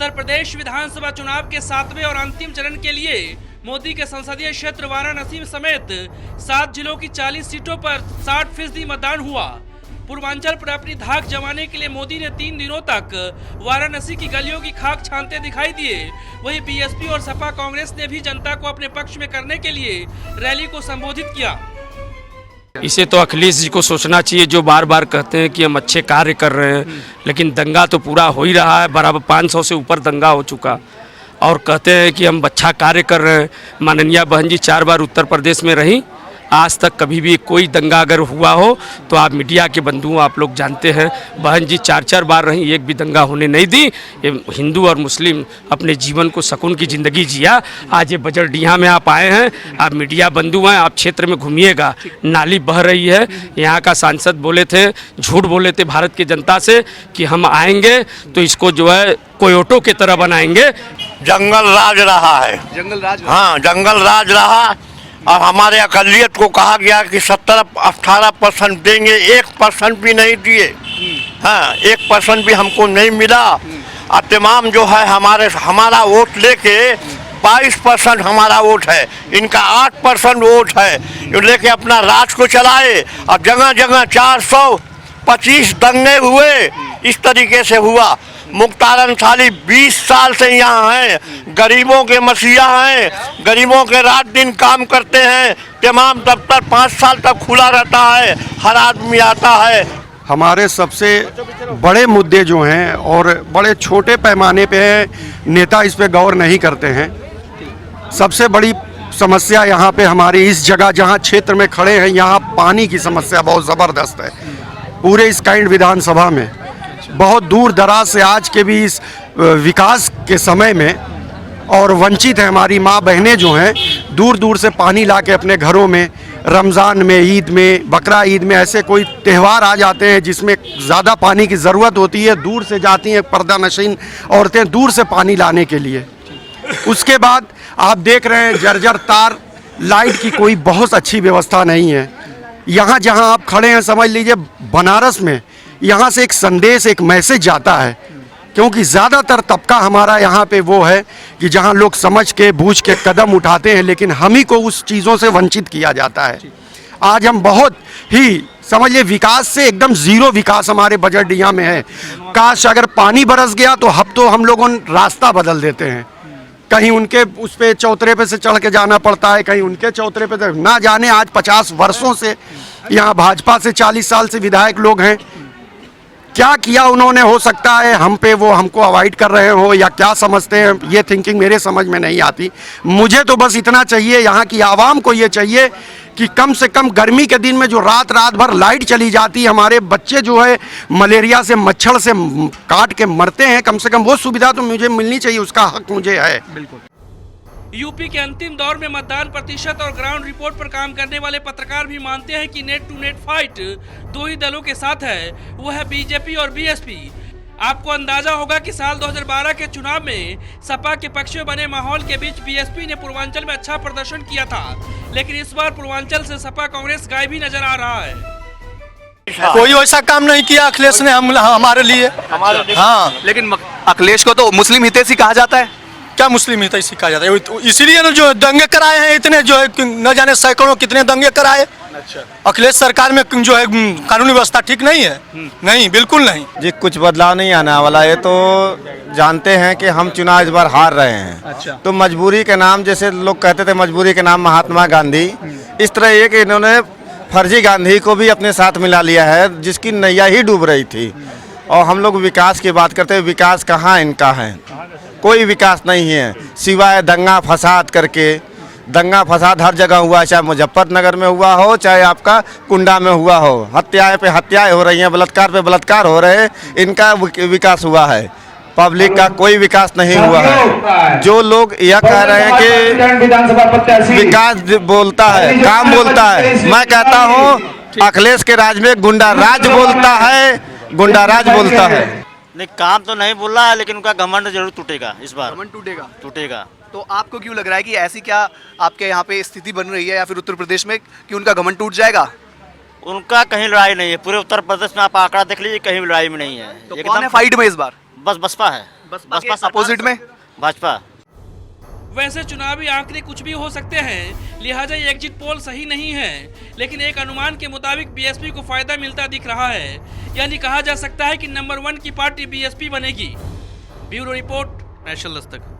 उत्तर प्रदेश विधानसभा चुनाव के 7वें और अंतिम चरण के लिए मोदी के संसदीय क्षेत्र वाराणसी समेत 7 जिलों की 40 सीटों पर 60% मतदान हुआ। पूर्वांचल पर अपनी धाक जमाने के लिए मोदी ने 3 दिनों तक वाराणसी की गलियों की खाक छानते दिखाई दिए। वहीं बीएसपी और सपा कांग्रेस ने भी जनता को अपने पक्ष में करने के लिए रैली को संबोधित किया। इसे तो अखिलेश जी को सोचना चाहिए, जो बार बार कहते हैं कि हम अच्छे कार्य कर रहे हैं, लेकिन दंगा तो पूरा हो ही रहा है। बराबर 500 से ऊपर दंगा हो चुका और कहते हैं कि हम अच्छा कार्य कर रहे हैं। माननीय बहन जी 4 बार उत्तर प्रदेश में रही, आज तक कभी भी कोई दंगा अगर हुआ हो तो आप मीडिया के बंधु आप लोग जानते हैं, बहन जी 4 बार रही, एक भी दंगा होने नहीं दी। ये हिंदू और मुस्लिम अपने जीवन को सुकून की ज़िंदगी जिया। आज ये बजरडीहा में आप आए हैं, आप मीडिया बंधु हैं, आप क्षेत्र में घूमिएगा, नाली बह रही है। यहाँ का सांसद बोले थे, झूठ बोले थे भारत की जनता से कि हम आएंगे तो इसको जो है कोयोटो की तरह बनाएंगे। जंगल राज रहा है, जंगल राज। हाँ जंगल राज रहा। और हमारे अकलियत को कहा गया कि 17-18% देंगे, 1% भी नहीं दिए। हाँ 1% भी हमको नहीं मिला। और तमाम जो है हमारा वोट लेके 22% हमारा वोट है, इनका 8% वोट है, जो लेके अपना राज को चलाए। अब जगह जगह 425 दंगे हुए, इस तरीके से हुआ। मुख्तार अंसारी 20 साल से यहाँ हैं, गरीबों के मसीहा हैं, गरीबों के रात दिन काम करते हैं। तमाम दफ्तर 5 साल तक खुला रहता है, हर आदमी आता है। हमारे सबसे बड़े मुद्दे जो हैं और बड़े छोटे पैमाने पे नेता इस पे गौर नहीं करते हैं। सबसे बड़ी समस्या यहाँ पे हमारी इस जगह जहाँ क्षेत्र में खड़े हैं, यहाँ पानी की समस्या बहुत ज़बरदस्त है। पूरे इस काइंड विधानसभा में बहुत दूर दराज से आज के भी इस विकास के समय में और वंचित है हमारी माँ बहनें जो हैं, दूर दूर से पानी लाके अपने घरों में, रमज़ान में, ईद में, बकरा ईद में, ऐसे कोई त्यौहार आ जाते हैं जिसमें ज़्यादा पानी की ज़रूरत होती है, दूर से जाती हैं पर्दा नशीन औरतें दूर से पानी लाने के लिए। उसके बाद आप देख रहे हैं जर्जर तार, लाइट की कोई बहुत अच्छी व्यवस्था नहीं है। यहाँ जहाँ आप खड़े हैं समझ लीजिए बनारस में, यहाँ से एक संदेश, एक मैसेज जाता है, क्योंकि ज़्यादातर तबका हमारा यहाँ पे वो है कि जहाँ लोग समझ के बूझ के कदम उठाते हैं, लेकिन हम ही को उस चीज़ों से वंचित किया जाता है। आज हम बहुत ही समझिए विकास से एकदम ज़ीरो विकास हमारे बजरडीहा में है। काश अगर पानी बरस गया तो अब तो हम लोगों रास्ता बदल देते हैं, कहीं उनके उस पे चौतरे पे से चढ़ के जाना पड़ता है, कहीं उनके चौतरे पे ना जाने। आज 50 वर्षों से यहाँ भाजपा से 40 साल से विधायक लोग हैं, क्या किया उन्होंने? हो सकता है हम पे वो हमको अवॉइड कर रहे हो या क्या समझते हैं, ये थिंकिंग मेरे समझ में नहीं आती। मुझे तो बस इतना चाहिए, यहाँ की आवाम को ये चाहिए कि कम से कम गर्मी के दिन में जो रात भर लाइट चली जाती है, हमारे बच्चे जो है मलेरिया से, मच्छर से काट के मरते हैं, कम से कम वो सुविधा तो मुझे मिलनी चाहिए, उसका हक मुझे है। बिल्कुल। यूपी के अंतिम दौर में मतदान प्रतिशत और ग्राउंड रिपोर्ट पर काम करने वाले पत्रकार भी मानते हैं कि नेट टू नेट फाइट 2 ही दलों के साथ है, वो है बीजेपी और बीएसपी। आपको अंदाजा होगा कि साल 2012 के चुनाव में सपा के पक्ष में बने माहौल के बीच बीएसपी ने पूर्वांचल में अच्छा प्रदर्शन किया था, लेकिन इस बार पूर्वांचल से सपा कांग्रेस गायब ही नजर आ रहा है। कोई वैसा काम नहीं किया अखिलेश ने हमारे लिए। हाँ, लेकिन अखिलेश को तो मुस्लिम हितैषी कहा जाता है। क्या मुस्लिम हितैषी कहा जाता है? इसीलिए ना जो दंगे कराए हैं इतने, जो है न जाने सैकड़ों कितने दंगे कराए। अच्छा। अखिलेश सरकार में जो है कानूनी व्यवस्था ठीक नहीं है। नहीं, बिल्कुल नहीं जी, कुछ बदलाव नहीं आने वाला है। तो जानते हैं कि हम चुनाव इस बार हार रहे हैं। अच्छा। तो मजबूरी के नाम, जैसे लोग कहते थे मजबूरी के नाम महात्मा गांधी, इस तरह ये कि इन्होंने फर्जी गांधी को भी अपने साथ मिला लिया है, जिसकी नैया ही डूब रही थी। और हम लोग विकास की बात करते हैं, विकास कहाँ इनका है? कोई विकास नहीं है, सिवाय दंगा फसाद करके। दंगा फसाद हर जगह हुआ है, चाहे मुजफ्फरनगर में हुआ हो, चाहे आपका कुंडा में हुआ हो। हत्याएं पे हत्याएं हो रही हैं, बलात्कार पे बलात्कार हो रहे हैं। इनका विकास हुआ है, पब्लिक का कोई विकास नहीं हुआ है। जो लोग यह कह रहे हैं कि विकास बोलता है, काम बोलता है, मैं कहता हूँ अखिलेश के राज में गुंडा राज बोलता है, गुंडा राज बोलता है। नहीं, काम तो नहीं बोल रहा है, लेकिन उनका घमंड जरूर टूटेगा इस बार। घमंड टूटेगा। तो आपको क्यों लग रहा है कि ऐसी क्या आपके यहाँ पे स्थिति बन रही है या फिर उत्तर प्रदेश में कि उनका घमंड टूट जाएगा? उनका कहीं लड़ाई नहीं है, पूरे उत्तर प्रदेश में आप आंकड़ा देख लीजिए, कहीं लड़ाई में नहीं है। तो कौन है फाइट में इस बार? बस बसपा है। बसपा के सरकार अपोजिट में भाजपा। वैसे चुनावी आंकड़े कुछ भी हो सकते हैं, लिहाजा ये एग्जिट पोल सही नहीं है, लेकिन एक अनुमान के मुताबिक बीएसपी को फायदा मिलता दिख रहा है। यानी कहा जा सकता है कि नंबर 1 की पार्टी बीएसपी बनेगी। Bureau report, national Dastak.